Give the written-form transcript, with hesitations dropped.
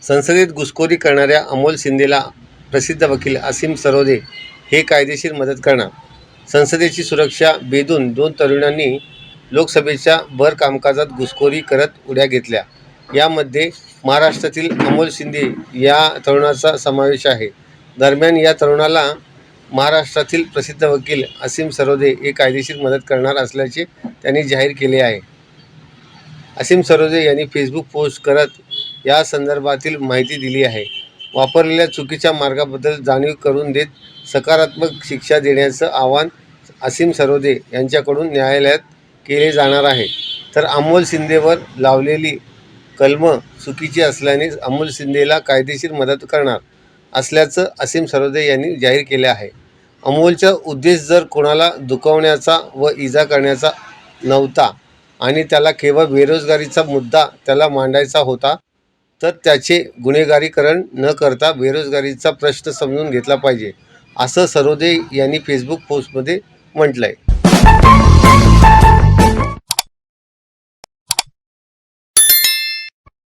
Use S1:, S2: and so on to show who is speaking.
S1: संसदेत घुसखोरी करणाऱ्या अमोल शिंदेला प्रसिद्ध वकील असीम सरोदे हे कायदेशीर मदत करणार. संसदेची सुरक्षा बेधून 2 तरुणांनी लोकसभेच्या भर कामकाजात घुसखोरी करत उड्या घेतल्या. यामध्ये महाराष्ट्रातील अमोल शिंदे या तरुणाचा समावेश आहे. दरम्यान या तरुणाला महाराष्ट्रातील प्रसिद्ध वकील असीम सरोदे हे कायदेशीर मदत करणार असल्याचे त्यांनी जाहीर केले आहे. असीम सरोदे यांनी फेसबुक पोस्ट करत या संदर्भातील माहिती दिली आहे. वापरलेल्या चुकीच्या मार्गाबद्दल जाणीव करून देत सकारात्मक शिक्षा देण्याचं आवाहन असीम सरोदे यांच्याकडून न्यायालयात केले जाणार आहे. तर अमोल शिंदेवर लावलेली कलमं चुकीची असल्याने अमोल शिंदेला कायदेशीर मदत करणार असल्याचं असीम सरोदे यांनी जाहीर केले आहे. अमोलचा उद्देश जर कोणाला दुखावण्याचा व इजा करण्याचा नव्हता आणि त्याला केवळ बेरोजगारीचा मुद्दा त्याला मांडायचा होता, तर त्याचे गुन्हेगारीकरण न करता बेरोजगारीचा प्रश्न समजून घेतला पाहिजे, असं सरोदे यांनी फेसबुक पोस्टमध्ये म्हटलं आहे.